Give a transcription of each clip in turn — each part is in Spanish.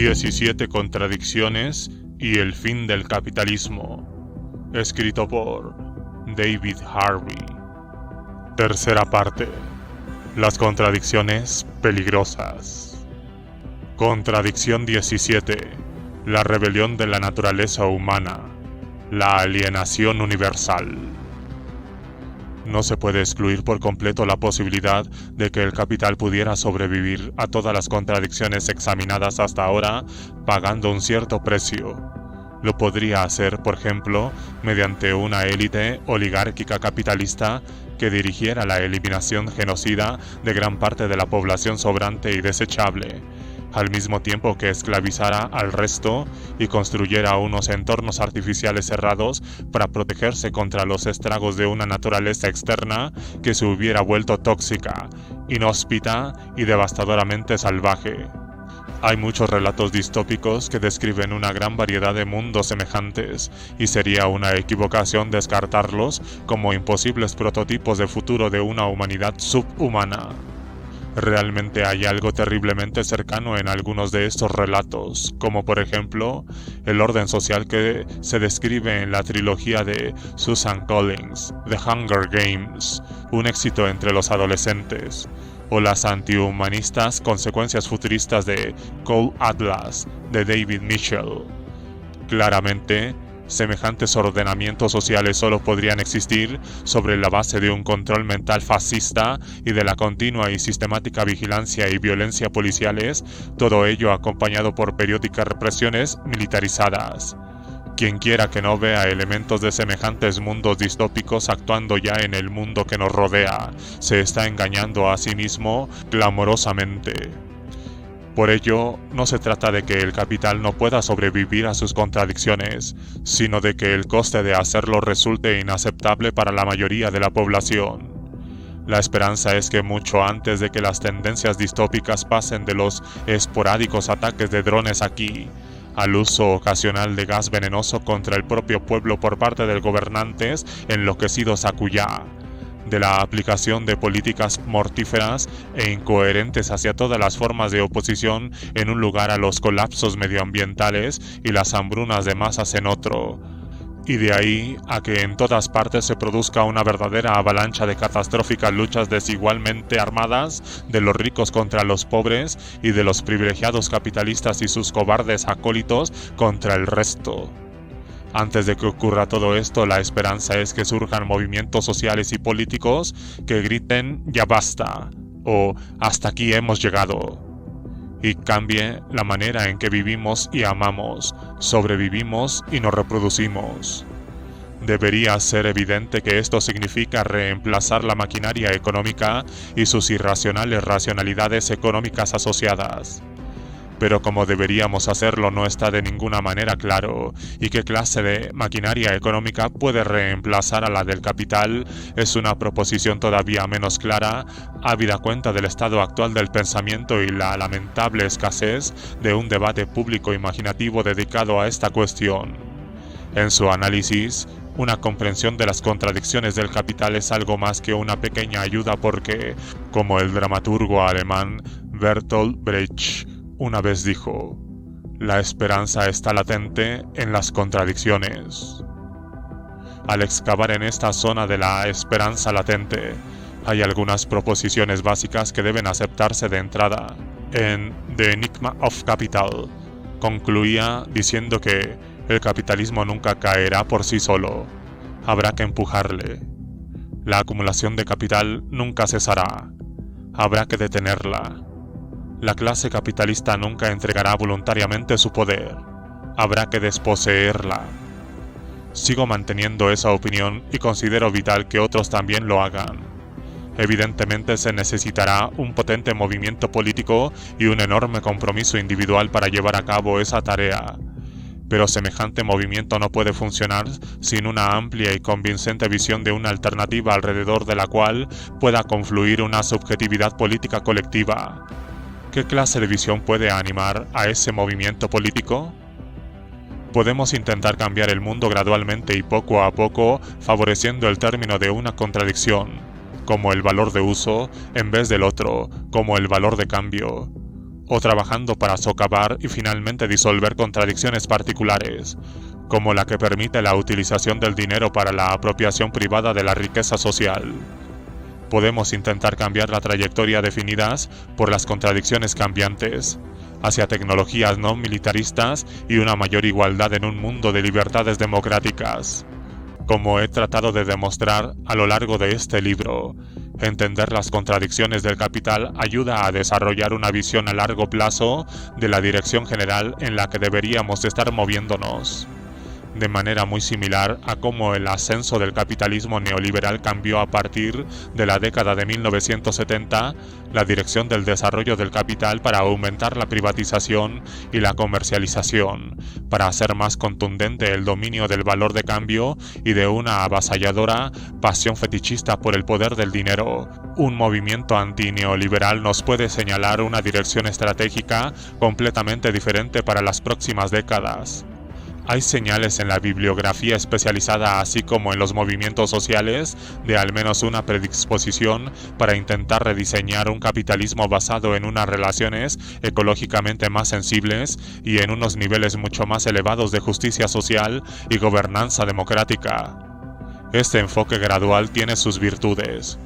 17 contradicciones y el fin del capitalismo. Escrito por David Harvey. Tercera parte. Las contradicciones peligrosas. Contradicción 17. La rebelión de la naturaleza humana. La alienación universal. No se puede excluir por completo la posibilidad de que el capital pudiera sobrevivir a todas las contradicciones examinadas hasta ahora pagando un cierto precio. Lo podría hacer, por ejemplo, mediante una élite oligárquica capitalista que dirigiera la eliminación genocida de gran parte de la población sobrante y desechable, al mismo tiempo que esclavizara al resto y construyera unos entornos artificiales cerrados para protegerse contra los estragos de una naturaleza externa que se hubiera vuelto tóxica, inhóspita y devastadoramente salvaje. Hay muchos relatos distópicos que describen una gran variedad de mundos semejantes, y sería una equivocación descartarlos como imposibles prototipos de futuro de una humanidad subhumana. Realmente hay algo terriblemente cercano en algunos de estos relatos, como por ejemplo el orden social que se describe en la trilogía de Susan Collins, The Hunger Games, un éxito entre los adolescentes, o las antihumanistas consecuencias futuristas de Cold Atlas, de David Mitchell. Claramente, semejantes ordenamientos sociales solo podrían existir sobre la base de un control mental fascista y de la continua y sistemática vigilancia y violencia policiales, todo ello acompañado por periódicas represiones militarizadas. Quienquiera que no vea elementos de semejantes mundos distópicos actuando ya en el mundo que nos rodea, se está engañando a sí mismo clamorosamente. Por ello, no se trata de que el capital no pueda sobrevivir a sus contradicciones, sino de que el coste de hacerlo resulte inaceptable para la mayoría de la población. La esperanza es que mucho antes de que las tendencias distópicas pasen de los esporádicos ataques de drones aquí, al uso ocasional de gas venenoso contra el propio pueblo por parte de gobernantes enloquecidos acullá, de la aplicación de políticas mortíferas e incoherentes hacia todas las formas de oposición en un lugar a los colapsos medioambientales y las hambrunas de masas en otro, y de ahí a que en todas partes se produzca una verdadera avalancha de catastróficas luchas desigualmente armadas de los ricos contra los pobres y de los privilegiados capitalistas y sus cobardes acólitos contra el resto. Antes de que ocurra todo esto, la esperanza es que surjan movimientos sociales y políticos que griten «ya basta» o «hasta aquí hemos llegado», y cambie la manera en que vivimos y amamos, sobrevivimos y nos reproducimos. Debería ser evidente que esto significa reemplazar la maquinaria económica y sus irracionales racionalidades económicas asociadas. Pero como deberíamos hacerlo no está de ninguna manera claro, y qué clase de maquinaria económica puede reemplazar a la del capital es una proposición todavía menos clara, habida cuenta del estado actual del pensamiento y la lamentable escasez de un debate público imaginativo dedicado a esta cuestión. En su análisis, una comprensión de las contradicciones del capital es algo más que una pequeña ayuda porque, como el dramaturgo alemán Bertolt Brecht una vez dijo, la esperanza está latente en las contradicciones. Al excavar en esta zona de la esperanza latente, hay algunas proposiciones básicas que deben aceptarse de entrada. En The Enigma of Capital, concluía diciendo que el capitalismo nunca caerá por sí solo, habrá que empujarle. La acumulación de capital nunca cesará, habrá que detenerla. La clase capitalista nunca entregará voluntariamente su poder, habrá que desposeerla. Sigo manteniendo esa opinión y considero vital que otros también lo hagan. Evidentemente se necesitará un potente movimiento político y un enorme compromiso individual para llevar a cabo esa tarea. Pero semejante movimiento no puede funcionar sin una amplia y convincente visión de una alternativa alrededor de la cual pueda confluir una subjetividad política colectiva. ¿Qué clase de visión puede animar a ese movimiento político? Podemos intentar cambiar el mundo gradualmente y poco a poco, favoreciendo el término de una contradicción, como el valor de uso, en vez del otro, como el valor de cambio. o trabajando para socavar y finalmente disolver contradicciones particulares, como la que permite la utilización del dinero para la apropiación privada de la riqueza social. Podemos intentar cambiar la trayectoria definidas por las contradicciones cambiantes, hacia tecnologías no militaristas y una mayor igualdad en un mundo de libertades democráticas. Como he tratado de demostrar a lo largo de este libro, entender las contradicciones del capital ayuda a desarrollar una visión a largo plazo de la dirección general en la que deberíamos estar moviéndonos. De manera muy similar a cómo el ascenso del capitalismo neoliberal cambió a partir de la década de 1970 la dirección del desarrollo del capital para aumentar la privatización y la comercialización, para hacer más contundente el dominio del valor de cambio y de una avasalladora pasión fetichista por el poder del dinero. Un movimiento antineoliberal nos puede señalar una dirección estratégica completamente diferente para las próximas décadas. Hay señales en la bibliografía especializada, así como en los movimientos sociales, de al menos una predisposición para intentar rediseñar un capitalismo basado en unas relaciones ecológicamente más sensibles y en unos niveles mucho más elevados de justicia social y gobernanza democrática. Este enfoque gradual tiene sus virtudes.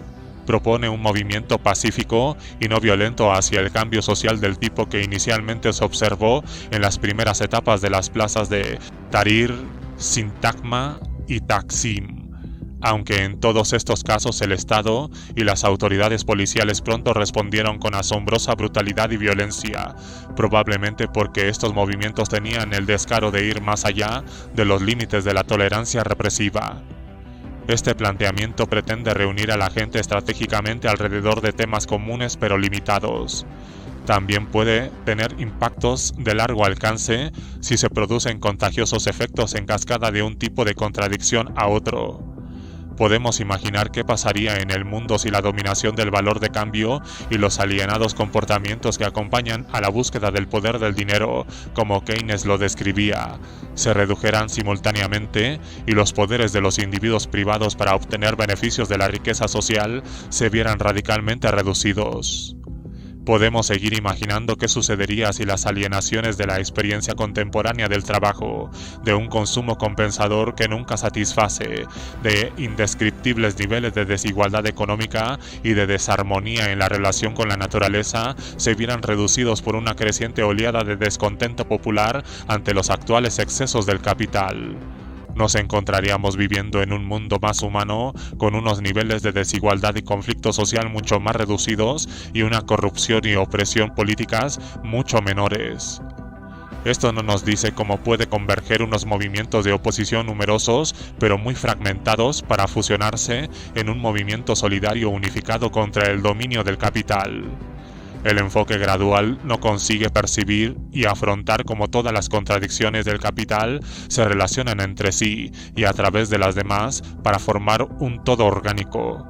Propone un movimiento pacífico y no violento hacia el cambio social del tipo que inicialmente se observó en las primeras etapas de las plazas de Tahrir, Sintagma y Taksim, aunque en todos estos casos el Estado y las autoridades policiales pronto respondieron con asombrosa brutalidad y violencia, probablemente porque estos movimientos tenían el descaro de ir más allá de los límites de la tolerancia represiva. Este planteamiento pretende reunir a la gente estratégicamente alrededor de temas comunes pero limitados. También puede tener impactos de largo alcance si se producen contagiosos efectos en cascada de un tipo de contradicción a otro. Podemos imaginar qué pasaría en el mundo si la dominación del valor de cambio y los alienados comportamientos que acompañan a la búsqueda del poder del dinero, como Keynes lo describía, se redujeran simultáneamente y los poderes de los individuos privados para obtener beneficios de la riqueza social se vieran radicalmente reducidos. Podemos seguir imaginando qué sucedería si las alienaciones de la experiencia contemporánea del trabajo, de un consumo compensador que nunca satisface, de indescriptibles niveles de desigualdad económica y de desarmonía en la relación con la naturaleza, se vieran reducidos por una creciente oleada de descontento popular ante los actuales excesos del capital. Nos encontraríamos viviendo en un mundo más humano, con unos niveles de desigualdad y conflicto social mucho más reducidos y una corrupción y opresión políticas mucho menores. Esto no nos dice cómo puede converger unos movimientos de oposición numerosos, pero muy fragmentados, para fusionarse en un movimiento solidario unificado contra el dominio del capital. El enfoque gradual no consigue percibir y afrontar cómo todas las contradicciones del capital se relacionan entre sí y a través de las demás para formar un todo orgánico.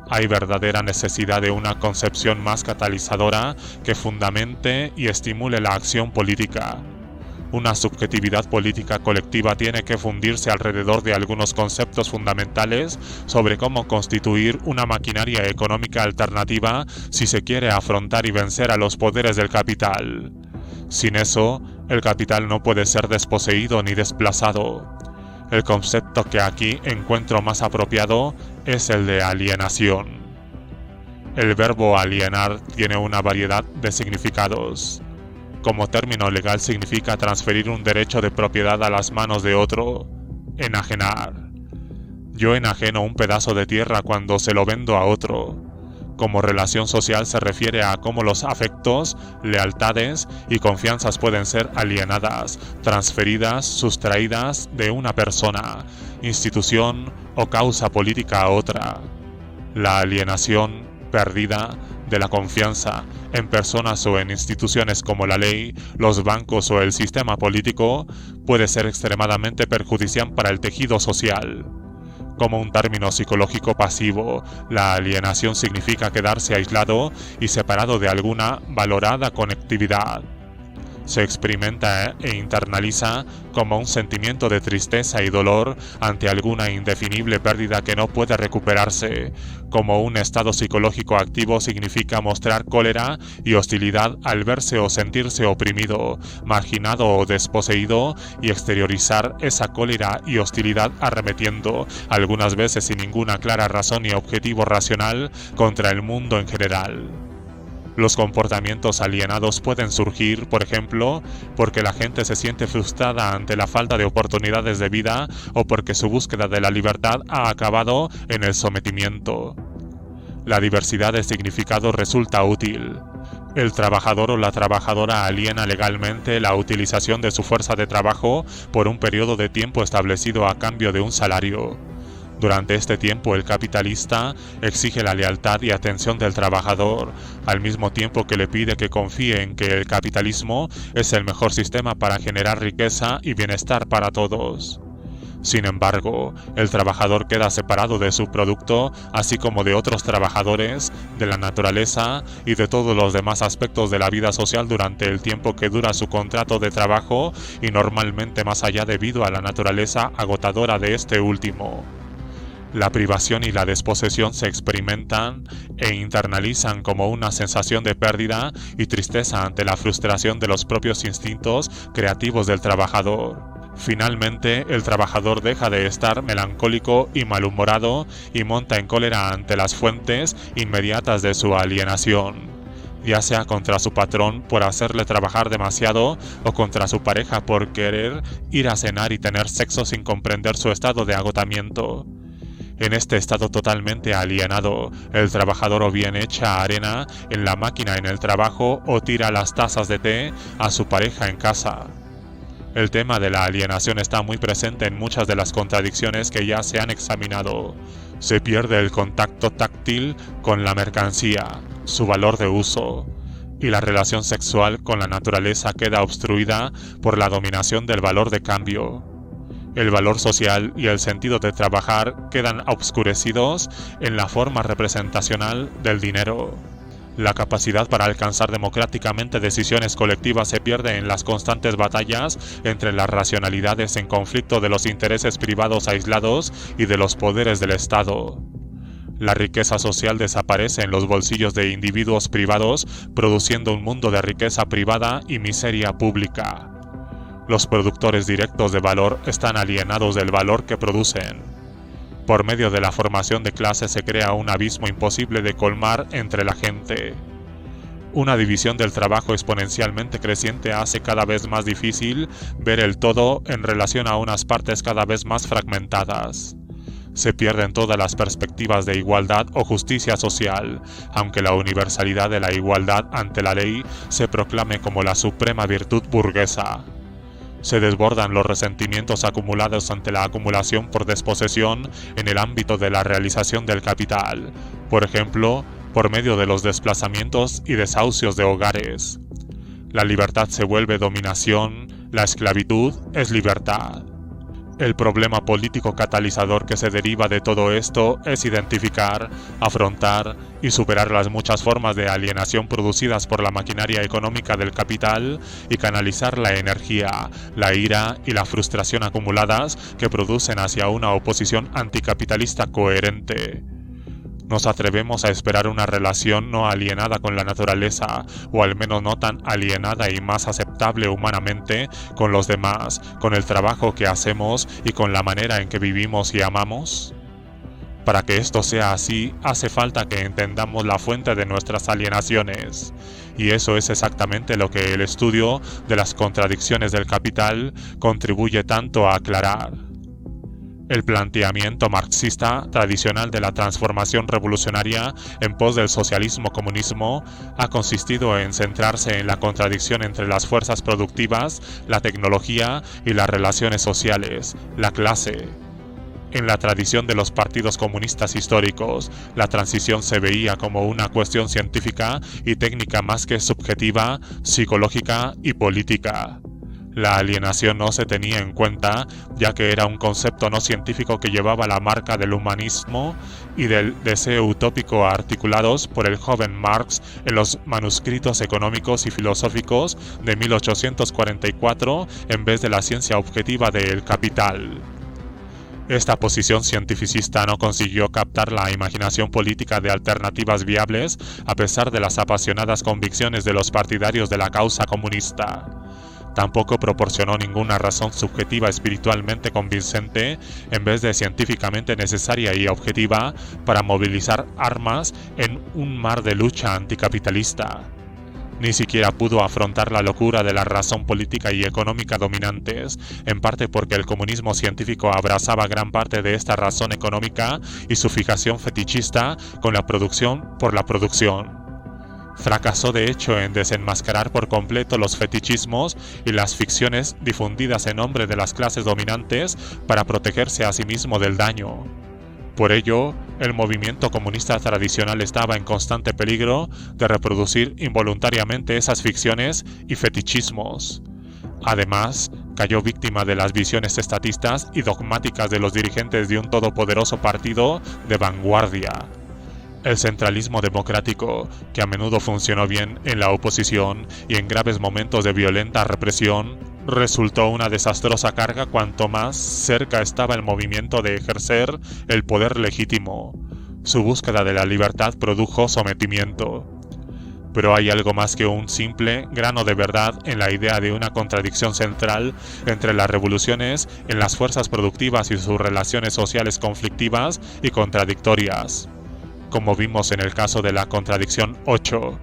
Hay verdadera necesidad de una concepción más catalizadora que fundamente y estimule la acción política. Una subjetividad política colectiva tiene que fundirse alrededor de algunos conceptos fundamentales sobre cómo constituir una maquinaria económica alternativa si se quiere afrontar y vencer a los poderes del capital. Sin eso, el capital no puede ser desposeído ni desplazado. El concepto que aquí encuentro más apropiado es el de alienación. El verbo alienar tiene una variedad de significados. Como término legal significa transferir un derecho de propiedad a las manos de otro, enajenar. Yo enajeno un pedazo de tierra cuando se lo vendo a otro. Como relación social se refiere a cómo los afectos, lealtades y confianzas pueden ser alienadas, transferidas, sustraídas de una persona, institución o causa política a otra. La alienación perdida de la confianza en personas o en instituciones como la ley, los bancos o el sistema político puede ser extremadamente perjudicial para el tejido social. Como un término psicológico pasivo, la alienación significa quedarse aislado y separado de alguna valorada conectividad. se experimenta e internaliza como un sentimiento de tristeza y dolor ante alguna indefinible pérdida que no puede recuperarse. Como un estado psicológico activo significa mostrar cólera y hostilidad al verse o sentirse oprimido, marginado o desposeído, y exteriorizar esa cólera y hostilidad arremetiendo, algunas veces sin ninguna clara razón y objetivo racional, contra el mundo en general. Los comportamientos alienados pueden surgir, por ejemplo, porque la gente se siente frustrada ante la falta de oportunidades de vida o porque su búsqueda de la libertad ha acabado en el sometimiento. La diversidad de significados resulta útil. El trabajador o la trabajadora aliena legalmente la utilización de su fuerza de trabajo por un periodo de tiempo establecido a cambio de un salario. Durante este tiempo el capitalista exige la lealtad y atención del trabajador, al mismo tiempo que le pide que confíe en que el capitalismo es el mejor sistema para generar riqueza y bienestar para todos. Sin embargo, el trabajador queda separado de su producto, así como de otros trabajadores, de la naturaleza y de todos los demás aspectos de la vida social durante el tiempo que dura su contrato de trabajo, y normalmente más allá debido a la naturaleza agotadora de este último. La privación y la desposesión se experimentan e internalizan como una sensación de pérdida y tristeza ante la frustración de los propios instintos creativos del trabajador. Finalmente, el trabajador deja de estar melancólico y malhumorado y monta en cólera ante las fuentes inmediatas de su alienación, ya sea contra su patrón por hacerle trabajar demasiado o contra su pareja por querer ir a cenar y tener sexo sin comprender su estado de agotamiento. En este estado totalmente alienado, el trabajador o bien echa arena en la máquina en el trabajo o tira las tazas de té a su pareja en casa. El tema de la alienación está muy presente en muchas de las contradicciones que ya se han examinado. Se pierde el contacto táctil con la mercancía, su valor de uso, y la relación sexual con la naturaleza queda obstruida por la dominación del valor de cambio. El valor social y el sentido de trabajar quedan obscurecidos en la forma representacional del dinero. La capacidad para alcanzar democráticamente decisiones colectivas se pierde en las constantes batallas entre las racionalidades en conflicto de los intereses privados aislados y de los poderes del Estado. La riqueza social desaparece en los bolsillos de individuos privados, produciendo un mundo de riqueza privada y miseria pública. Los productores directos de valor están alienados del valor que producen. Por medio de la formación de clases se crea un abismo imposible de colmar entre la gente. Una división del trabajo exponencialmente creciente hace cada vez más difícil ver el todo en relación a unas partes cada vez más fragmentadas. Se pierden todas las perspectivas de igualdad o justicia social, aunque la universalidad de la igualdad ante la ley se proclame como la suprema virtud burguesa. Se desbordan los resentimientos acumulados ante la acumulación por desposesión en el ámbito de la realización del capital, por ejemplo, por medio de los desplazamientos y desahucios de hogares. La libertad se vuelve dominación, la esclavitud es libertad. El problema político catalizador que se deriva de todo esto es identificar, afrontar y superar las muchas formas de alienación producidas por la maquinaria económica del capital y canalizar la energía, la ira y la frustración acumuladas que producen hacia una oposición anticapitalista coherente. Nos atrevemos a esperar una relación no alienada con la naturaleza, o al menos no tan alienada y más aceptable humanamente con los demás, con el trabajo que hacemos y con la manera en que vivimos y amamos. Para que esto sea así, hace falta que entendamos la fuente de nuestras alienaciones, y eso es exactamente lo que el estudio de las contradicciones del capital contribuye tanto a aclarar. El planteamiento marxista tradicional de la transformación revolucionaria en pos del socialismo-comunismo ha consistido en centrarse en la contradicción entre las fuerzas productivas, la tecnología y las relaciones sociales, la clase. En la tradición de los partidos comunistas históricos, la transición se veía como una cuestión científica y técnica más que subjetiva, psicológica y política. La alienación no se tenía en cuenta, ya que era un concepto no científico que llevaba la marca del humanismo y del deseo utópico articulados por el joven Marx en los manuscritos económicos y filosóficos de 1844 en vez de la ciencia objetiva de El Capital. Esta posición cientificista no consiguió captar la imaginación política de alternativas viables a pesar de las apasionadas convicciones de los partidarios de la causa comunista. Tampoco proporcionó ninguna razón subjetiva espiritualmente convincente en vez de científicamente necesaria y objetiva para movilizar armas en un mar de lucha anticapitalista. Ni siquiera pudo afrontar la locura de la razón política y económica dominantes, en parte porque el comunismo científico abrazaba gran parte de esta razón económica y su fijación fetichista con la producción por la producción. Fracasó de hecho en desenmascarar por completo los fetichismos y las ficciones difundidas en nombre de las clases dominantes para protegerse a sí mismo del daño. Por ello, el movimiento comunista tradicional estaba en constante peligro de reproducir involuntariamente esas ficciones y fetichismos. Además, cayó víctima de las visiones estatistas y dogmáticas de los dirigentes de un todopoderoso partido de vanguardia. El centralismo democrático, que a menudo funcionó bien en la oposición y en graves momentos de violenta represión, resultó una desastrosa carga cuanto más cerca estaba el movimiento de ejercer el poder legítimo. Su búsqueda de la libertad produjo sometimiento. Pero hay algo más que un simple grano de verdad en la idea de una contradicción central entre las revoluciones en las fuerzas productivas y sus relaciones sociales conflictivas y contradictorias. Como vimos en el caso de la contradicción 8,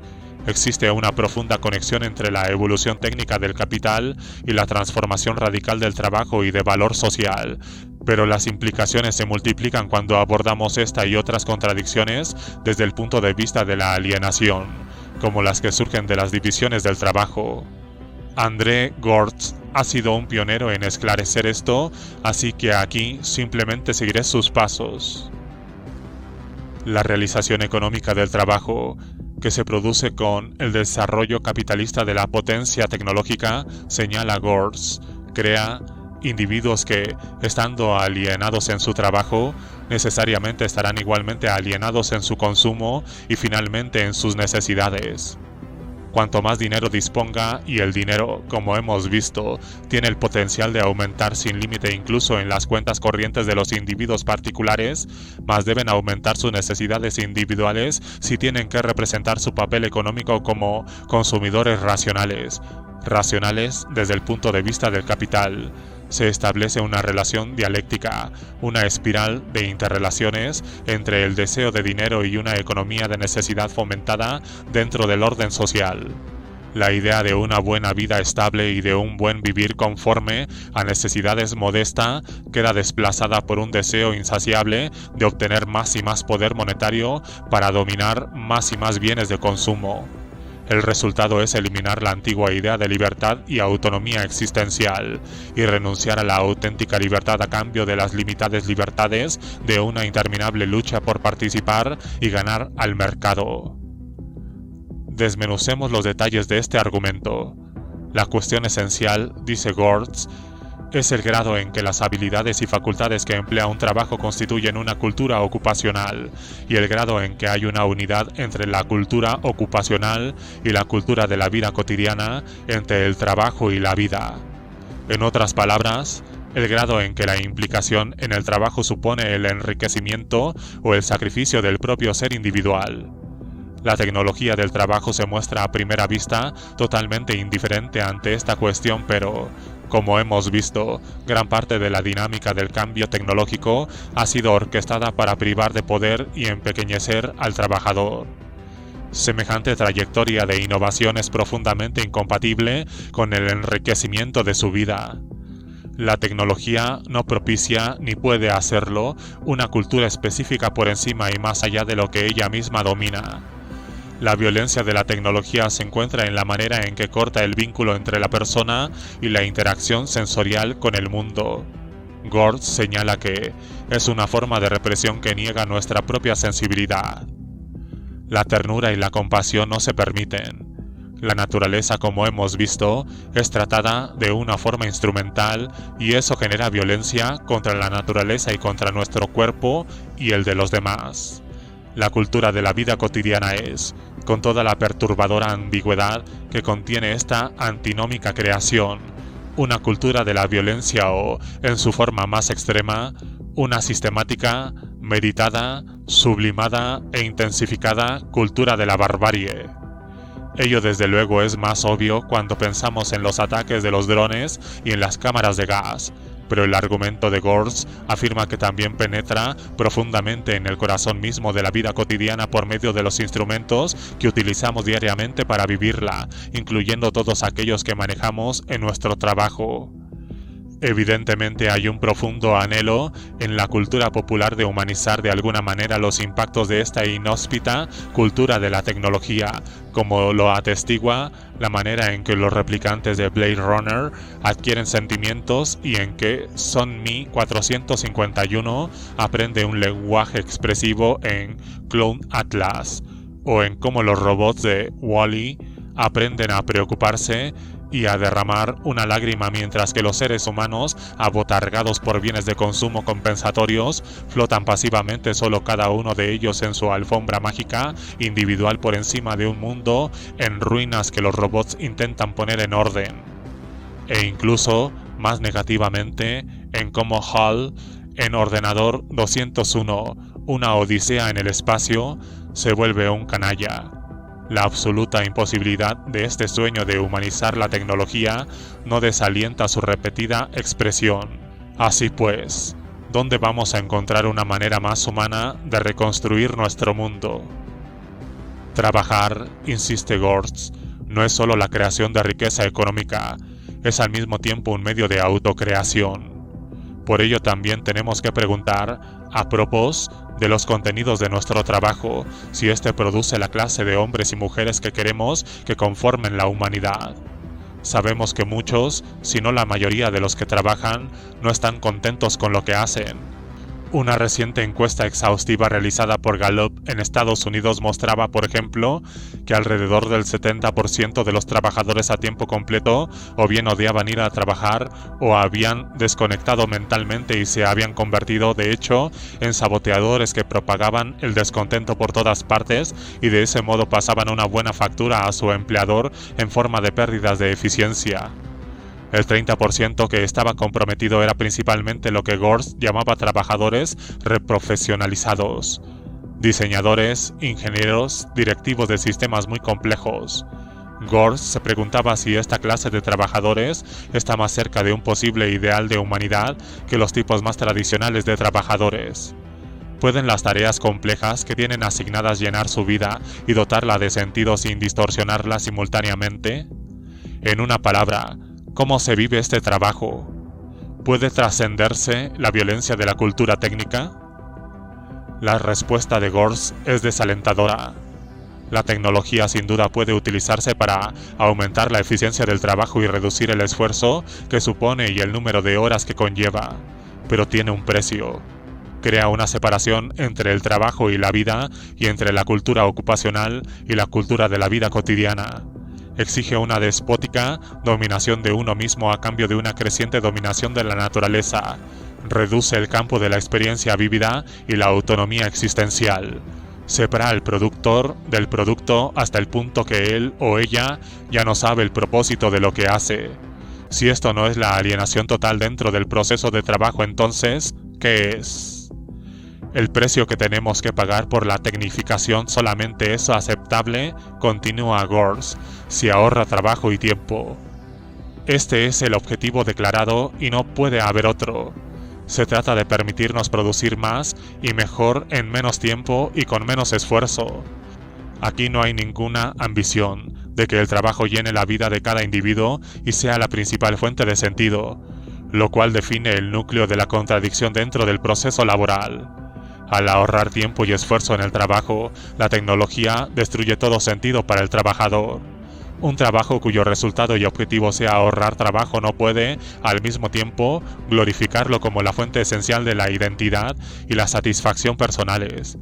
existe una profunda conexión entre la evolución técnica del capital y la transformación radical del trabajo y de valor social, pero las implicaciones se multiplican cuando abordamos esta y otras contradicciones desde el punto de vista de la alienación, como las que surgen de las divisiones del trabajo. André Gortz ha sido un pionero en esclarecer esto, así que aquí simplemente seguiré sus pasos. La realización económica del trabajo, que se produce con el desarrollo capitalista de la potencia tecnológica, señala Gortz, crea individuos que, estando alienados en su trabajo, necesariamente estarán igualmente alienados en su consumo y finalmente en sus necesidades. Cuanto más dinero disponga, y el dinero, como hemos visto, tiene el potencial de aumentar sin límite incluso en las cuentas corrientes de los individuos particulares, más deben aumentar sus necesidades individuales si tienen que representar su papel económico como consumidores racionales desde el punto de vista del capital. Se establece una relación dialéctica, una espiral de interrelaciones entre el deseo de dinero y una economía de necesidad fomentada dentro del orden social. La idea de una buena vida estable y de un buen vivir conforme a necesidades modesta queda desplazada por un deseo insaciable de obtener más y más poder monetario para dominar más y más bienes de consumo. El resultado es eliminar la antigua idea de libertad y autonomía existencial y renunciar a la auténtica libertad a cambio de las limitadas libertades de una interminable lucha por participar y ganar al mercado. Desmenucemos los detalles de este argumento. La cuestión esencial, dice Gortz, es el grado en que las habilidades y facultades que emplea un trabajo constituyen una cultura ocupacional, y el grado en que hay una unidad entre la cultura ocupacional y la cultura de la vida cotidiana, entre el trabajo y la vida. En otras palabras, el grado en que la implicación en el trabajo supone el enriquecimiento o el sacrificio del propio ser individual. La tecnología del trabajo se muestra a primera vista totalmente indiferente ante esta cuestión, pero, como hemos visto, gran parte de la dinámica del cambio tecnológico ha sido orquestada para privar de poder y empequeñecer al trabajador. Semejante trayectoria de innovación es profundamente incompatible con el enriquecimiento de su vida. La tecnología no propicia, ni puede hacerlo, una cultura específica por encima y más allá de lo que ella misma domina. La violencia de la tecnología se encuentra en la manera en que corta el vínculo entre la persona y la interacción sensorial con el mundo. Gortz señala que es una forma de represión que niega nuestra propia sensibilidad. La ternura y la compasión no se permiten. La naturaleza, como hemos visto, es tratada de una forma instrumental y eso genera violencia contra la naturaleza y contra nuestro cuerpo y el de los demás. La cultura de la vida cotidiana es, con toda la perturbadora ambigüedad que contiene esta antinómica creación, una cultura de la violencia o, en su forma más extrema, una sistemática, meditada, sublimada e intensificada cultura de la barbarie. Ello desde luego es más obvio cuando pensamos en los ataques de los drones y en las cámaras de gas, pero el argumento de Gortz afirma que también penetra profundamente en el corazón mismo de la vida cotidiana por medio de los instrumentos que utilizamos diariamente para vivirla, incluyendo todos aquellos que manejamos en nuestro trabajo. Evidentemente hay un profundo anhelo en la cultura popular de humanizar de alguna manera los impactos de esta inhóspita cultura de la tecnología, como lo atestigua la manera en que los replicantes de Blade Runner adquieren sentimientos y en que Sonmi 451 aprende un lenguaje expresivo en Clone Atlas, o en cómo los robots de Wall-E aprenden a preocuparse y a derramar una lágrima mientras que los seres humanos, abotargados por bienes de consumo compensatorios, flotan pasivamente solo cada uno de ellos en su alfombra mágica individual por encima de un mundo en ruinas que los robots intentan poner en orden. E incluso, más negativamente, en cómo HAL, en Ordenador 201, una odisea en el espacio, se vuelve un canalla. La absoluta imposibilidad de este sueño de humanizar la tecnología no desalienta su repetida expresión. Así pues, ¿dónde vamos a encontrar una manera más humana de reconstruir nuestro mundo? Trabajar, insiste Gortz, no es solo la creación de riqueza económica, es al mismo tiempo un medio de autocreación. Por ello también tenemos que preguntar, a propósito de los contenidos de nuestro trabajo, si éste produce la clase de hombres y mujeres que queremos que conformen la humanidad. Sabemos que muchos, si no la mayoría de los que trabajan, no están contentos con lo que hacen. Una reciente encuesta exhaustiva realizada por Gallup en Estados Unidos mostraba, por ejemplo, que alrededor del 70% de los trabajadores a tiempo completo o bien odiaban ir a trabajar o habían desconectado mentalmente y se habían convertido, de hecho, en saboteadores que propagaban el descontento por todas partes y de ese modo pasaban una buena factura a su empleador en forma de pérdidas de eficiencia. El 30% que estaba comprometido era principalmente lo que Gortz llamaba trabajadores reprofesionalizados, diseñadores, ingenieros, directivos de sistemas muy complejos. Gortz se preguntaba si esta clase de trabajadores está más cerca de un posible ideal de humanidad que los tipos más tradicionales de trabajadores. ¿Pueden las tareas complejas que tienen asignadas llenar su vida y dotarla de sentido sin distorsionarla simultáneamente? En una palabra, ¿cómo se vive este trabajo? ¿Puede trascenderse la violencia de la cultura técnica? La respuesta de Gortz es desalentadora. La tecnología sin duda puede utilizarse para aumentar la eficiencia del trabajo y reducir el esfuerzo que supone y el número de horas que conlleva, pero tiene un precio. Crea una separación entre el trabajo y la vida y entre la cultura ocupacional y la cultura de la vida cotidiana. Exige una despótica dominación de uno mismo a cambio de una creciente dominación de la naturaleza. Reduce el campo de la experiencia vívida y la autonomía existencial. Separa al productor del producto hasta el punto que él o ella ya no sabe el propósito de lo que hace. Si esto no es la alienación total dentro del proceso de trabajo, entonces, ¿qué es? El precio que tenemos que pagar por la tecnificación solamente es aceptable, continúa Gortz, si ahorra trabajo y tiempo. Este es el objetivo declarado y no puede haber otro. Se trata de permitirnos producir más y mejor en menos tiempo y con menos esfuerzo. Aquí no hay ninguna ambición de que el trabajo llene la vida de cada individuo y sea la principal fuente de sentido, lo cual define el núcleo de la contradicción dentro del proceso laboral. Al ahorrar tiempo y esfuerzo en el trabajo, la tecnología destruye todo sentido para el trabajador. Un trabajo cuyo resultado y objetivo sea ahorrar trabajo no puede, al mismo tiempo, glorificarlo como la fuente esencial de la identidad y la satisfacción personales.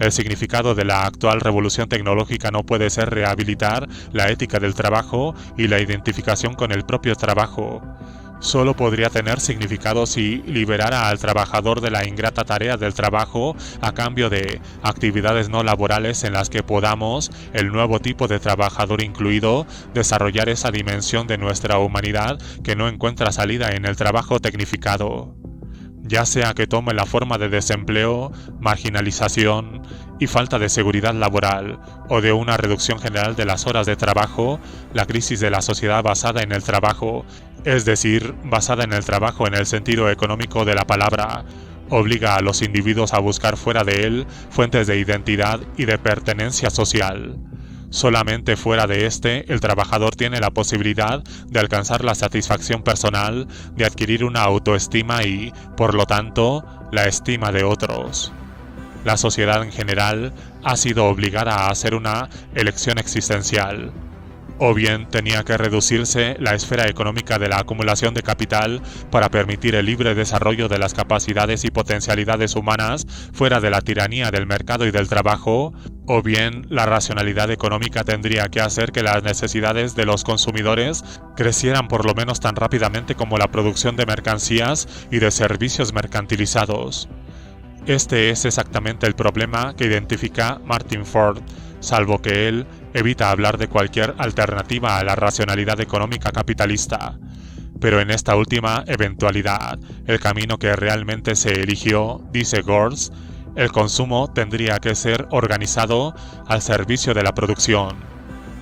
El significado de la actual revolución tecnológica no puede ser rehabilitar la ética del trabajo y la identificación con el propio trabajo. Solo podría tener significado si liberara al trabajador de la ingrata tarea del trabajo a cambio de actividades no laborales en las que podamos, el nuevo tipo de trabajador incluido, desarrollar esa dimensión de nuestra humanidad que no encuentra salida en el trabajo tecnificado. Ya sea que tome la forma de desempleo, marginalización y falta de seguridad laboral, o de una reducción general de las horas de trabajo, la crisis de la sociedad basada en el trabajo, es decir, basada en el trabajo en el sentido económico de la palabra, obliga a los individuos a buscar fuera de él fuentes de identidad y de pertenencia social. Solamente fuera de el trabajador tiene la posibilidad de alcanzar la satisfacción personal, de adquirir una autoestima y, por lo tanto, la estima de otros. La sociedad en general ha sido obligada a hacer una elección existencial. O bien tenía que reducirse la esfera económica de la acumulación de capital para permitir el libre desarrollo de las capacidades y potencialidades humanas fuera de la tiranía del mercado y del trabajo, o bien la racionalidad económica tendría que hacer que las necesidades de los consumidores crecieran por lo menos tan rápidamente como la producción de mercancías y de servicios mercantilizados. Este es exactamente el problema que identifica Martin Ford, salvo que él evita hablar de cualquier alternativa a la racionalidad económica capitalista. Pero en esta última eventualidad, el camino que realmente se eligió, dice Gortz, el consumo tendría que ser organizado al servicio de la producción.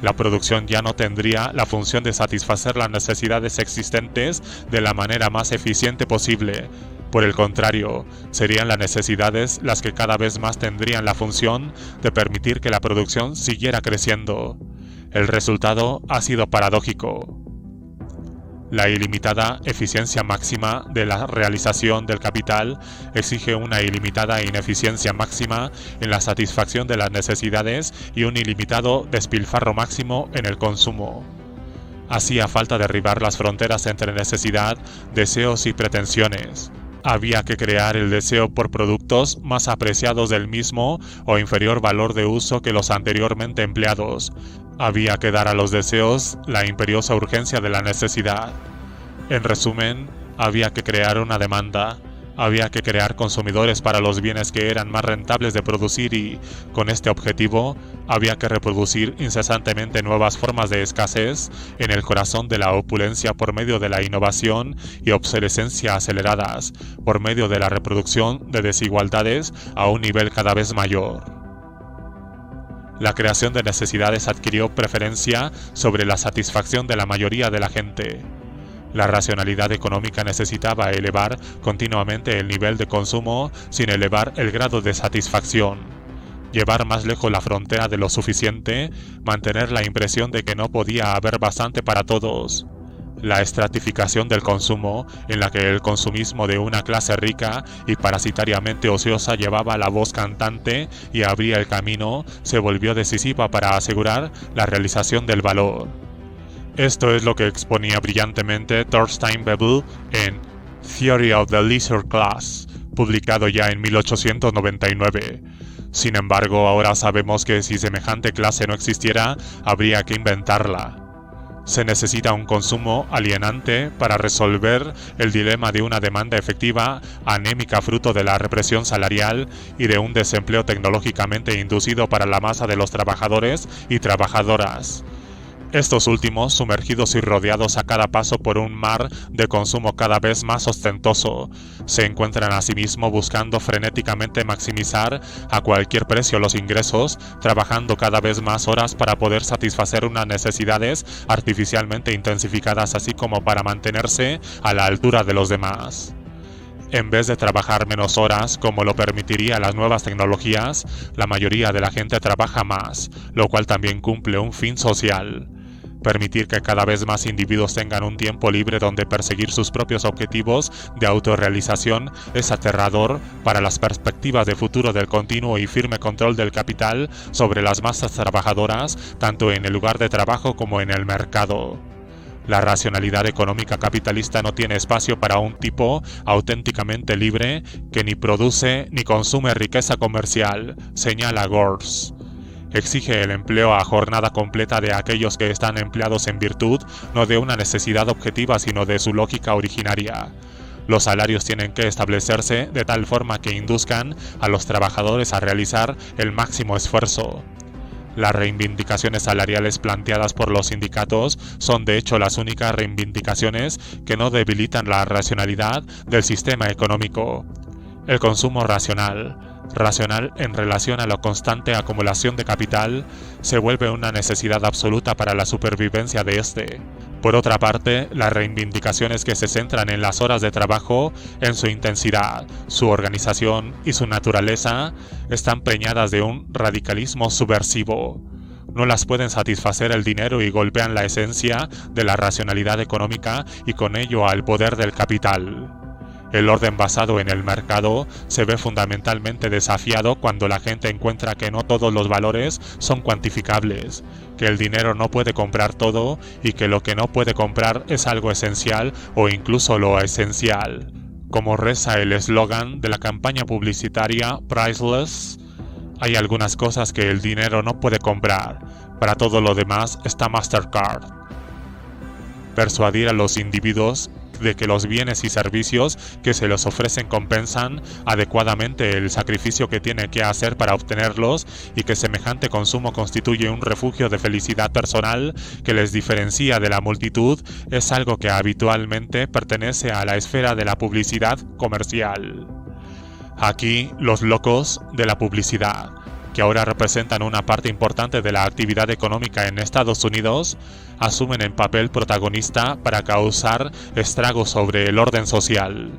La producción ya no tendría la función de satisfacer las necesidades existentes de la manera más eficiente posible. Por el contrario, serían las necesidades las que cada vez más tendrían la función de permitir que la producción siguiera creciendo. El resultado ha sido paradójico. La ilimitada eficiencia máxima de la realización del capital exige una ilimitada ineficiencia máxima en la satisfacción de las necesidades y un ilimitado despilfarro máximo en el consumo. Hacía falta derribar las fronteras entre necesidad, deseos y pretensiones. Había que crear el deseo por productos más apreciados del mismo o inferior valor de uso que los anteriormente empleados. Había que dar a los deseos la imperiosa urgencia de la necesidad. En resumen, había que crear una demanda. Había que crear consumidores para los bienes que eran más rentables de producir y, con este objetivo, había que reproducir incesantemente nuevas formas de escasez en el corazón de la opulencia por medio de la innovación y obsolescencia aceleradas, por medio de la reproducción de desigualdades a un nivel cada vez mayor. La creación de necesidades adquirió preferencia sobre la satisfacción de la mayoría de la gente. La racionalidad económica necesitaba elevar continuamente el nivel de consumo sin elevar el grado de satisfacción. Llevar más lejos la frontera de lo suficiente, mantener la impresión de que no podía haber bastante para todos. La estratificación del consumo, en la que el consumismo de una clase rica y parasitariamente ociosa llevaba la voz cantante y abría el camino, se volvió decisiva para asegurar la realización del valor. Esto es lo que exponía brillantemente Thorstein Veblen en Theory of the Leisure Class, publicado ya en 1899. Sin embargo, ahora sabemos que si semejante clase no existiera, habría que inventarla. Se necesita un consumo alienante para resolver el dilema de una demanda efectiva anémica fruto de la represión salarial y de un desempleo tecnológicamente inducido para la masa de los trabajadores y trabajadoras. Estos últimos, sumergidos y rodeados a cada paso por un mar de consumo cada vez más ostentoso, se encuentran asimismo buscando frenéticamente maximizar a cualquier precio los ingresos, trabajando cada vez más horas para poder satisfacer unas necesidades artificialmente intensificadas, así como para mantenerse a la altura de los demás. En vez de trabajar menos horas, como lo permitiría las nuevas tecnologías, la mayoría de la gente trabaja más, lo cual también cumple un fin social. Permitir que cada vez más individuos tengan un tiempo libre donde perseguir sus propios objetivos de autorrealización es aterrador para las perspectivas de futuro del continuo y firme control del capital sobre las masas trabajadoras, tanto en el lugar de trabajo como en el mercado. La racionalidad económica capitalista no tiene espacio para un tipo auténticamente libre que ni produce ni consume riqueza comercial, señala Gortz. Exige el empleo a jornada completa de aquellos que están empleados en virtud no de una necesidad objetiva sino de su lógica originaria. Los salarios tienen que establecerse de tal forma que induzcan a los trabajadores a realizar el máximo esfuerzo. Las reivindicaciones salariales planteadas por los sindicatos son de hecho las únicas reivindicaciones que no debilitan la racionalidad del sistema económico. El consumo racional en relación a la constante acumulación de capital, se vuelve una necesidad absoluta para la supervivencia de éste. Por otra parte, las reivindicaciones que se centran en las horas de trabajo, en su intensidad, su organización y su naturaleza, están preñadas de un radicalismo subversivo. No las pueden satisfacer el dinero y golpean la esencia de la racionalidad económica y con ello al poder del capital. El orden basado en el mercado se ve fundamentalmente desafiado cuando la gente encuentra que no todos los valores son cuantificables, que el dinero no puede comprar todo y que lo que no puede comprar es algo esencial o incluso lo esencial. Como reza el eslogan de la campaña publicitaria Priceless, hay algunas cosas que el dinero no puede comprar, para todo lo demás está Mastercard. Persuadir a los individuos de que los bienes y servicios que se les ofrecen compensan adecuadamente el sacrificio que tiene que hacer para obtenerlos y que semejante consumo constituye un refugio de felicidad personal que les diferencia de la multitud es algo que habitualmente pertenece a la esfera de la publicidad comercial. Aquí, los locos de la publicidad, que ahora representan una parte importante de la actividad económica en Estados Unidos, asumen el papel protagonista para causar estragos sobre el orden social.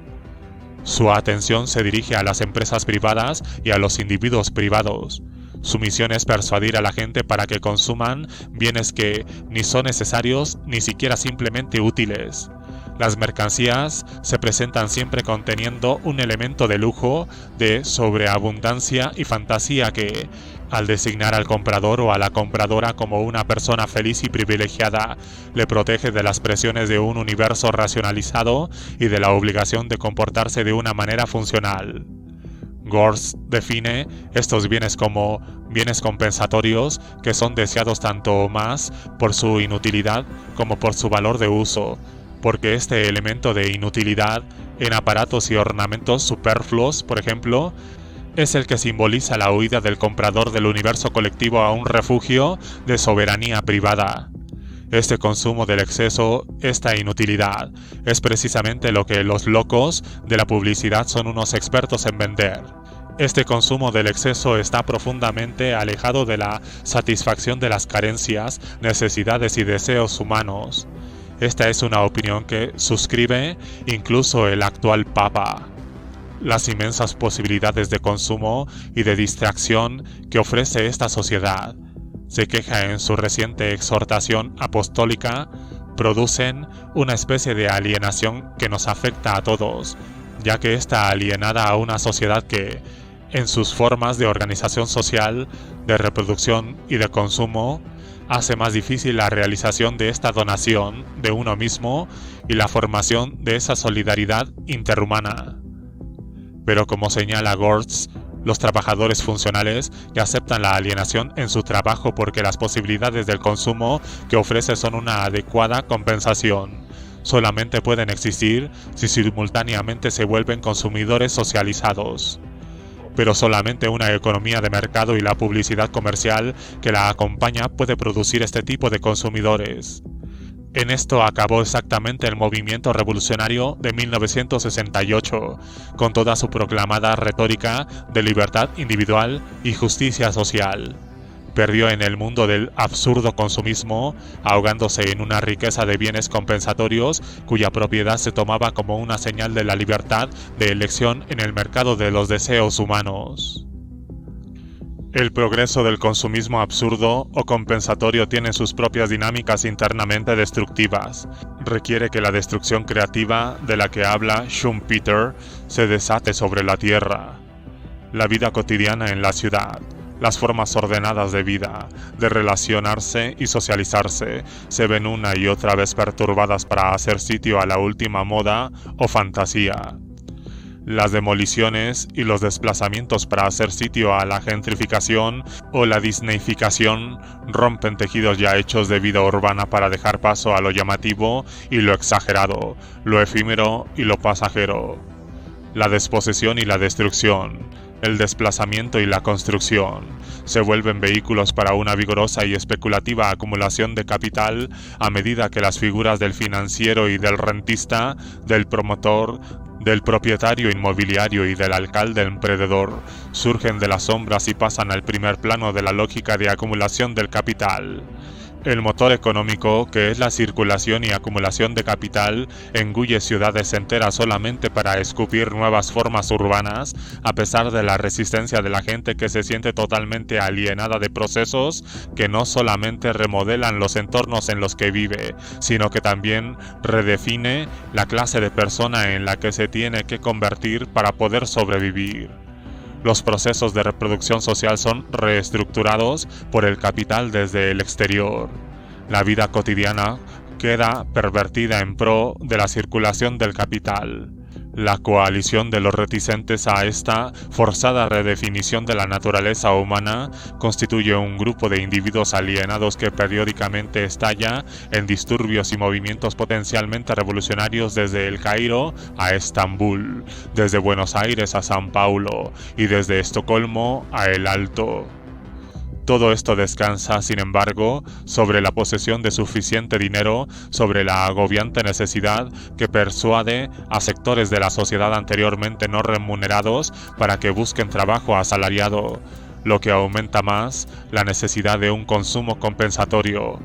Su atención se dirige a las empresas privadas y a los individuos privados. Su misión es persuadir a la gente para que consuman bienes que ni son necesarios ni siquiera simplemente útiles. Las mercancías se presentan siempre conteniendo un elemento de lujo, de sobreabundancia y fantasía que, al designar al comprador o a la compradora como una persona feliz y privilegiada, le protege de las presiones de un universo racionalizado y de la obligación de comportarse de una manera funcional. Gortz define estos bienes como bienes compensatorios que son deseados tanto o más por su inutilidad como por su valor de uso, porque este elemento de inutilidad en aparatos y ornamentos superfluos, por ejemplo, es el que simboliza la huida del comprador del universo colectivo a un refugio de soberanía privada. Este consumo del exceso, esta inutilidad, es precisamente lo que los locos de la publicidad son unos expertos en vender. Este consumo del exceso está profundamente alejado de la satisfacción de las carencias, necesidades y deseos humanos. Esta es una opinión que suscribe incluso el actual Papa. Las inmensas posibilidades de consumo y de distracción que ofrece esta sociedad, se queja en su reciente exhortación apostólica, producen una especie de alienación que nos afecta a todos, ya que está alienada a una sociedad que, en sus formas de organización social, de reproducción y de consumo, hace más difícil la realización de esta donación de uno mismo y la formación de esa solidaridad interhumana. Pero como señala Gortz, los trabajadores funcionales ya aceptan la alienación en su trabajo porque las posibilidades del consumo que ofrece son una adecuada compensación. Solamente pueden existir si simultáneamente se vuelven consumidores socializados. Pero solamente una economía de mercado y la publicidad comercial que la acompaña puede producir este tipo de consumidores. En esto acabó exactamente el movimiento revolucionario de 1968, con toda su proclamada retórica de libertad individual y justicia social. Perdió en el mundo del absurdo consumismo, ahogándose en una riqueza de bienes compensatorios cuya propiedad se tomaba como una señal de la libertad de elección en el mercado de los deseos humanos. El progreso del consumismo absurdo o compensatorio tiene sus propias dinámicas internamente destructivas. Requiere que la destrucción creativa de la que habla Schumpeter se desate sobre la tierra. La vida cotidiana en la ciudad, Las formas ordenadas de vida, de relacionarse y socializarse, se ven una y otra vez perturbadas para hacer sitio a la última moda o fantasía. Las demoliciones y los desplazamientos para hacer sitio a la gentrificación o la disneyficación rompen tejidos ya hechos de vida urbana para dejar paso a lo llamativo y lo exagerado, lo efímero y lo pasajero. La desposesión y la destrucción, el desplazamiento y la construcción, se vuelven vehículos para una vigorosa y especulativa acumulación de capital a medida que las figuras del financiero y del rentista, del promotor, del propietario inmobiliario y del alcalde emprendedor surgen de las sombras y pasan al primer plano de la lógica de acumulación del capital. El motor económico, que es la circulación y acumulación de capital, engulle ciudades enteras solamente para escupir nuevas formas urbanas, a pesar de la resistencia de la gente que se siente totalmente alienada de procesos que no solamente remodelan los entornos en los que vive, sino que también redefine la clase de persona en la que se tiene que convertir para poder sobrevivir. Los procesos de reproducción social son reestructurados por el capital desde el exterior. La vida cotidiana queda pervertida en pro de la circulación del capital. La coalición de los reticentes a esta forzada redefinición de la naturaleza humana constituye un grupo de individuos alienados que periódicamente estalla en disturbios y movimientos potencialmente revolucionarios desde El Cairo a Estambul, desde Buenos Aires a San Paulo y desde Estocolmo a El Alto. Todo esto descansa, sin embargo, sobre la posesión de suficiente dinero, sobre la agobiante necesidad que persuade a sectores de la sociedad anteriormente no remunerados para que busquen trabajo asalariado, lo que aumenta más la necesidad de un consumo compensatorio.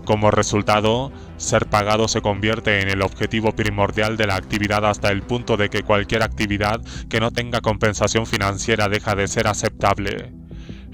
Como resultado, ser pagado se convierte en el objetivo primordial de la actividad hasta el punto de que cualquier actividad que no tenga compensación financiera deja de ser aceptable.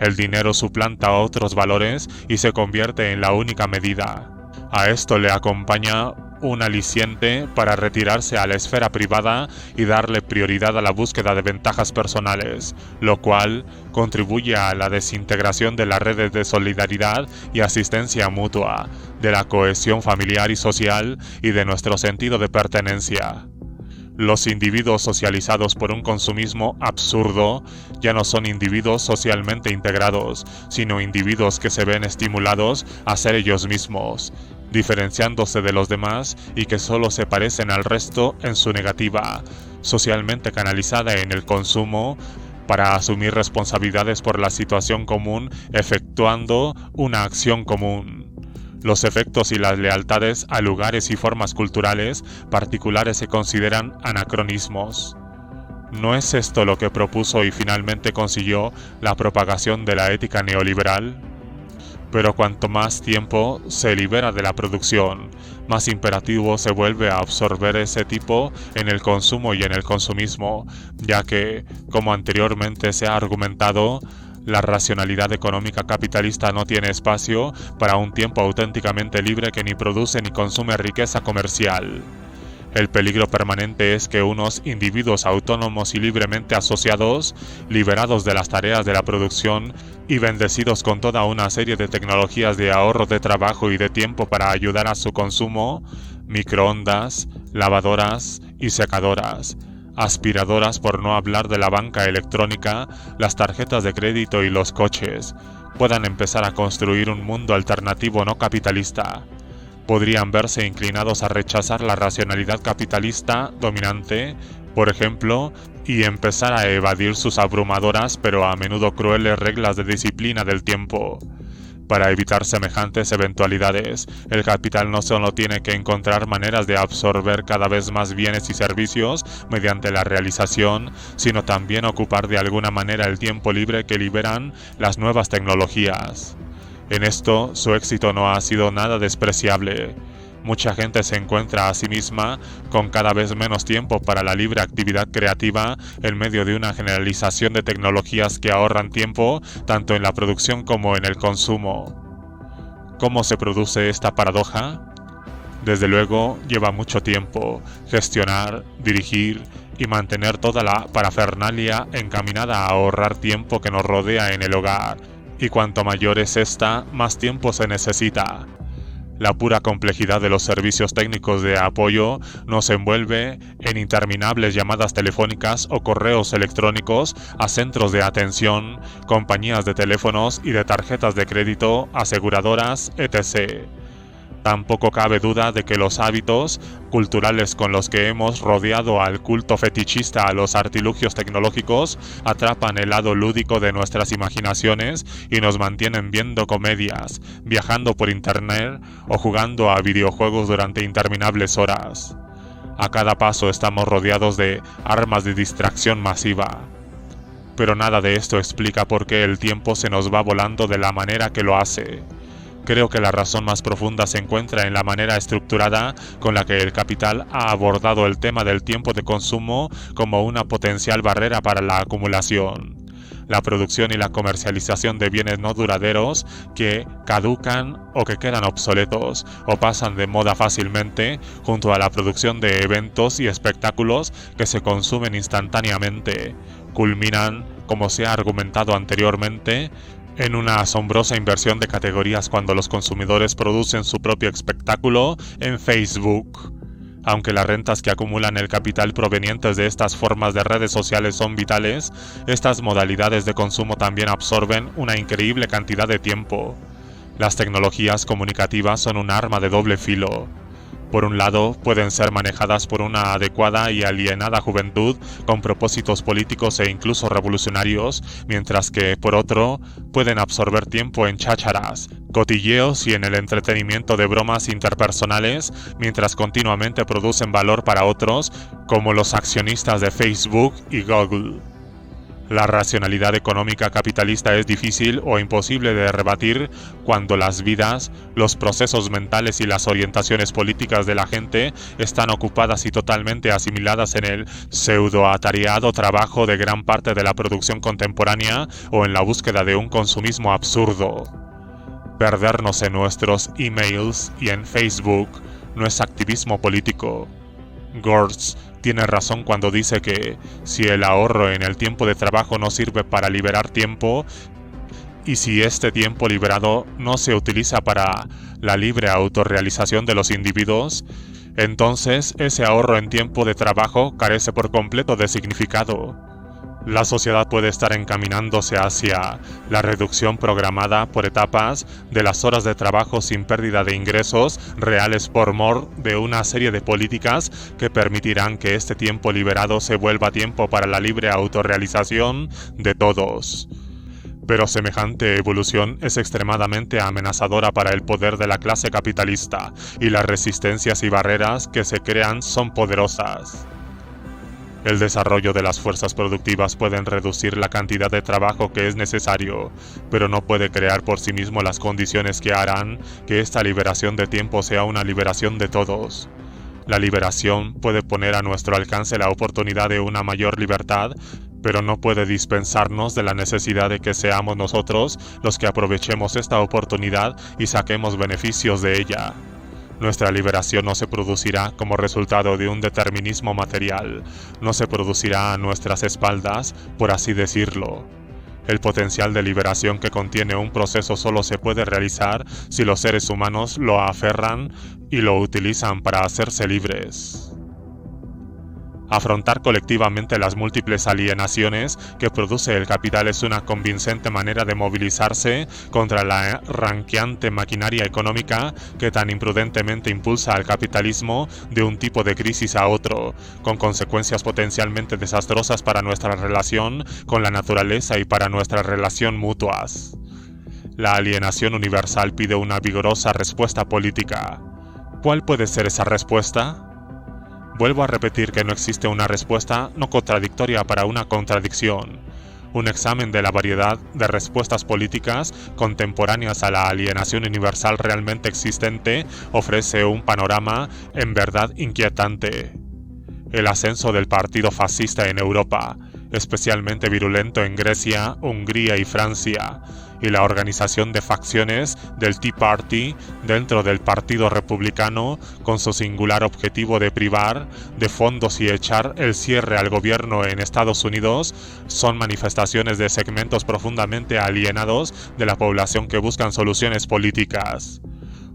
El dinero suplanta otros valores y se convierte en la única medida. A esto le acompaña un aliciente para retirarse a la esfera privada y darle prioridad a la búsqueda de ventajas personales, lo cual contribuye a la desintegración de las redes de solidaridad y asistencia mutua, de la cohesión familiar y social y de nuestro sentido de pertenencia. Los individuos socializados por un consumismo absurdo ya no son individuos socialmente integrados, sino individuos que se ven estimulados a ser ellos mismos, diferenciándose de los demás y que solo se parecen al resto en su negativa, socialmente canalizada en el consumo, para asumir responsabilidades por la situación común, efectuando una acción común. Los efectos y las lealtades a lugares y formas culturales particulares se consideran anacronismos. ¿No es esto lo que propuso y finalmente consiguió la propagación de la ética neoliberal? Pero cuanto más tiempo se libera de la producción, más imperativo se vuelve a absorber ese tipo en el consumo y en el consumismo, ya que, como anteriormente se ha argumentado, la racionalidad económica capitalista no tiene espacio para un tiempo auténticamente libre que ni produce ni consume riqueza comercial. El peligro permanente es que unos individuos autónomos y libremente asociados, liberados de las tareas de la producción y bendecidos con toda una serie de tecnologías de ahorro de trabajo y de tiempo para ayudar a su consumo, microondas, lavadoras y secadoras, aspiradoras, por no hablar de la banca electrónica, las tarjetas de crédito y los coches, puedan empezar a construir un mundo alternativo no capitalista. Podrían verse inclinados a rechazar la racionalidad capitalista dominante, por ejemplo, y empezar a evadir sus abrumadoras pero a menudo crueles reglas de disciplina del tiempo. Para evitar semejantes eventualidades, el capital no solo tiene que encontrar maneras de absorber cada vez más bienes y servicios mediante la realización, sino también ocupar de alguna manera el tiempo libre que liberan las nuevas tecnologías. En esto, su éxito no ha sido nada despreciable. Mucha gente se encuentra a sí misma con cada vez menos tiempo para la libre actividad creativa en medio de una generalización de tecnologías que ahorran tiempo tanto en la producción como en el consumo. ¿Cómo se produce esta paradoja? Desde luego, lleva mucho tiempo gestionar, dirigir y mantener toda la parafernalia encaminada a ahorrar tiempo que nos rodea en el hogar, y cuanto mayor es esta, más tiempo se necesita. La pura complejidad de los servicios técnicos de apoyo nos envuelve en interminables llamadas telefónicas o correos electrónicos a centros de atención, compañías de teléfonos y de tarjetas de crédito, aseguradoras, etc. Tampoco cabe duda de que los hábitos culturales con los que hemos rodeado al culto fetichista a los artilugios tecnológicos atrapan el lado lúdico de nuestras imaginaciones y nos mantienen viendo comedias, viajando por internet o jugando a videojuegos durante interminables horas. A cada paso estamos rodeados de armas de distracción masiva. Pero nada de esto explica por qué el tiempo se nos va volando de la manera que lo hace. Creo que la razón más profunda se encuentra en la manera estructurada con la que el capital ha abordado el tema del tiempo de consumo como una potencial barrera para la acumulación, la producción y la comercialización de bienes no duraderos que caducan o que quedan obsoletos o pasan de moda fácilmente, junto a la producción de eventos y espectáculos que se consumen instantáneamente, culminan, como se ha argumentado anteriormente, en una asombrosa inversión de categorías cuando los consumidores producen su propio espectáculo en Facebook. Aunque las rentas que acumulan el capital provenientes de estas formas de redes sociales son vitales, estas modalidades de consumo también absorben una increíble cantidad de tiempo. Las tecnologías comunicativas son un arma de doble filo. Por un lado, pueden ser manejadas por una adecuada y alienada juventud con propósitos políticos e incluso revolucionarios, mientras que, por otro, pueden absorber tiempo en chácharas, cotilleos y en el entretenimiento de bromas interpersonales, mientras continuamente producen valor para otros, como los accionistas de Facebook y Google. La racionalidad económica capitalista es difícil o imposible de rebatir cuando las vidas, los procesos mentales y las orientaciones políticas de la gente están ocupadas y totalmente asimiladas en el pseudo-atareado trabajo de gran parte de la producción contemporánea o en la búsqueda de un consumismo absurdo. Perdernos en nuestros emails y en Facebook no es activismo político. Gortz tiene razón cuando dice que si el ahorro en el tiempo de trabajo no sirve para liberar tiempo, y si este tiempo liberado no se utiliza para la libre autorrealización de los individuos, entonces ese ahorro en tiempo de trabajo carece por completo de significado. La sociedad puede estar encaminándose hacia la reducción programada por etapas de las horas de trabajo sin pérdida de ingresos reales por mor de una serie de políticas que permitirán que este tiempo liberado se vuelva tiempo para la libre autorrealización de todos. Pero semejante evolución es extremadamente amenazadora para el poder de la clase capitalista, y las resistencias y barreras que se crean son poderosas. El desarrollo de las fuerzas productivas pueden reducir la cantidad de trabajo que es necesario, pero no puede crear por sí mismo las condiciones que harán que esta liberación de tiempo sea una liberación de todos. La liberación puede poner a nuestro alcance la oportunidad de una mayor libertad, pero no puede dispensarnos de la necesidad de que seamos nosotros los que aprovechemos esta oportunidad y saquemos beneficios de ella. Nuestra liberación no se producirá como resultado de un determinismo material, no se producirá a nuestras espaldas, por así decirlo. El potencial de liberación que contiene un proceso solo se puede realizar si los seres humanos lo aferran y lo utilizan para hacerse libres. Afrontar colectivamente las múltiples alienaciones que produce el capital es una convincente manera de movilizarse contra la ranqueante maquinaria económica que tan imprudentemente impulsa al capitalismo de un tipo de crisis a otro, con consecuencias potencialmente desastrosas para nuestra relación con la naturaleza y para nuestra relación mutuas. La alienación universal pide una vigorosa respuesta política. ¿Cuál puede ser esa respuesta? Vuelvo a repetir que no existe una respuesta no contradictoria para una contradicción. Un examen de la variedad de respuestas políticas contemporáneas a la alienación universal realmente existente ofrece un panorama en verdad inquietante. El ascenso del partido fascista en Europa, especialmente virulento en Grecia, Hungría y Francia, y la organización de facciones del Tea Party dentro del Partido Republicano con su singular objetivo de privar de fondos y echar el cierre al gobierno en Estados Unidos son manifestaciones de segmentos profundamente alienados de la población que buscan soluciones políticas.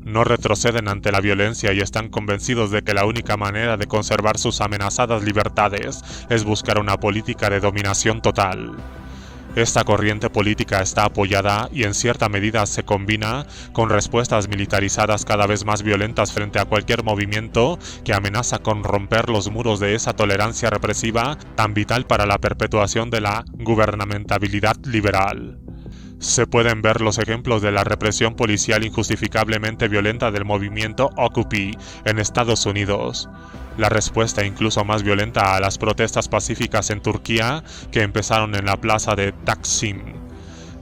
No retroceden ante la violencia y están convencidos de que la única manera de conservar sus amenazadas libertades es buscar una política de dominación total. Esta corriente política está apoyada y en cierta medida se combina con respuestas militarizadas cada vez más violentas frente a cualquier movimiento que amenaza con romper los muros de esa tolerancia represiva tan vital para la perpetuación de la gubernamentabilidad liberal. Se pueden ver los ejemplos de la represión policial injustificablemente violenta del movimiento Occupy en Estados Unidos, la respuesta incluso más violenta a las protestas pacíficas en Turquía que empezaron en la plaza de Taksim,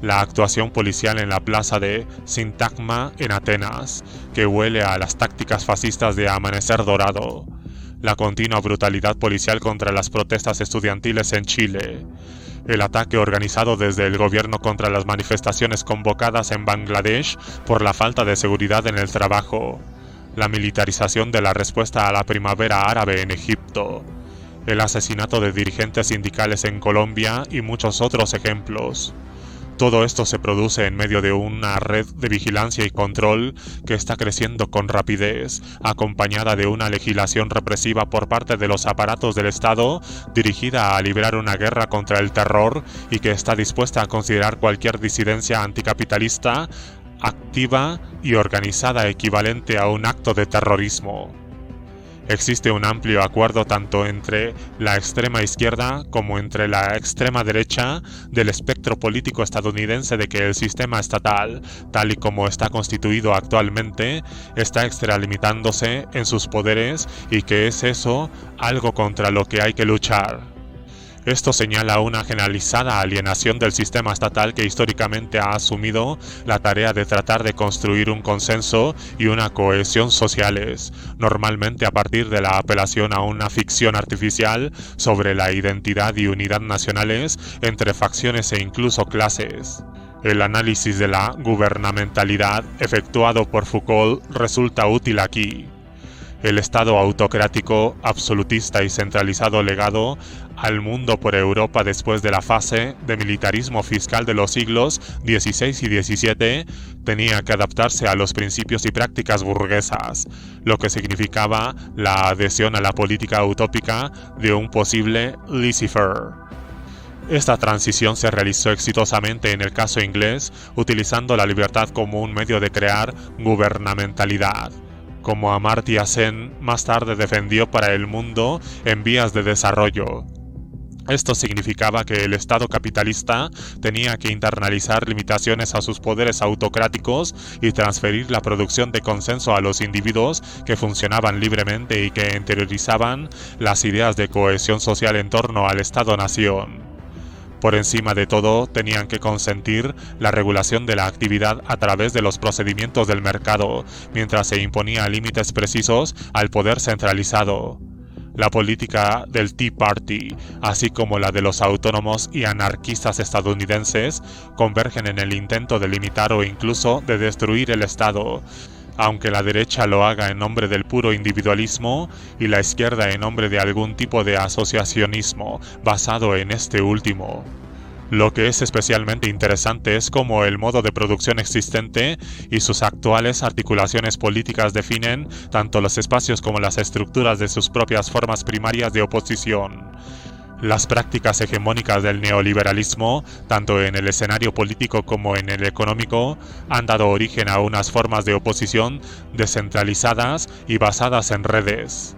la actuación policial en la plaza de Sintagma en Atenas, que huele a las tácticas fascistas de Amanecer Dorado, la continua brutalidad policial contra las protestas estudiantiles en Chile, el ataque organizado desde el gobierno contra las manifestaciones convocadas en Bangladesh por la falta de seguridad en el trabajo, la militarización de la respuesta a la primavera árabe en Egipto, el asesinato de dirigentes sindicales en Colombia y muchos otros ejemplos. Todo esto se produce en medio de una red de vigilancia y control que está creciendo con rapidez, acompañada de una legislación represiva por parte de los aparatos del Estado dirigida a librar una guerra contra el terror y que está dispuesta a considerar cualquier disidencia anticapitalista activa y organizada equivalente a un acto de terrorismo. Existe un amplio acuerdo tanto entre la extrema izquierda como entre la extrema derecha del espectro político estadounidense de que el sistema estatal, tal y como está constituido actualmente, está extralimitándose en sus poderes y que es eso algo contra lo que hay que luchar. Esto señala una generalizada alienación del sistema estatal que históricamente ha asumido la tarea de tratar de construir un consenso y una cohesión sociales, normalmente a partir de la apelación a una ficción artificial sobre la identidad y unidad nacionales entre facciones e incluso clases. El análisis de la gubernamentalidad efectuado por Foucault resulta útil aquí. El Estado autocrático, absolutista y centralizado legado al mundo por Europa después de la fase de militarismo fiscal de los siglos XVI y XVII tenía que adaptarse a los principios y prácticas burguesas, lo que significaba la adhesión a la política utópica de un posible laissez-faire. Esta transición se realizó exitosamente en el caso inglés, utilizando la libertad como un medio de crear gubernamentalidad, como Amartya Sen más tarde defendió para el mundo en vías de desarrollo. Esto significaba que el Estado capitalista tenía que internalizar limitaciones a sus poderes autocráticos y transferir la producción de consenso a los individuos que funcionaban libremente y que interiorizaban las ideas de cohesión social en torno al Estado-nación. Por encima de todo, tenían que consentir la regulación de la actividad a través de los procedimientos del mercado, mientras se imponía límites precisos al poder centralizado. La política del Tea Party, así como la de los autónomos y anarquistas estadounidenses, convergen en el intento de limitar o incluso de destruir el Estado, aunque la derecha lo haga en nombre del puro individualismo y la izquierda en nombre de algún tipo de asociacionismo basado en este último. Lo que es especialmente interesante es cómo el modo de producción existente y sus actuales articulaciones políticas definen tanto los espacios como las estructuras de sus propias formas primarias de oposición. Las prácticas hegemónicas del neoliberalismo, tanto en el escenario político como en el económico, han dado origen a unas formas de oposición descentralizadas y basadas en redes.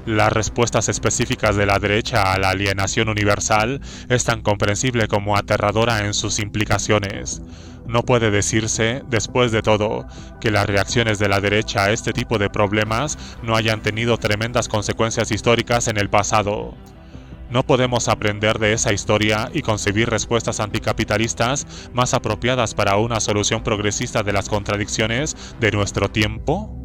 Las respuestas específicas de la derecha a la alienación universal es tan comprensible como aterradora en sus implicaciones. No puede decirse, después de todo, que las reacciones de la derecha a este tipo de problemas no hayan tenido tremendas consecuencias históricas en el pasado. No podemos aprender de esa historia y concebir respuestas anticapitalistas más apropiadas para una solución progresista de las contradicciones de nuestro tiempo.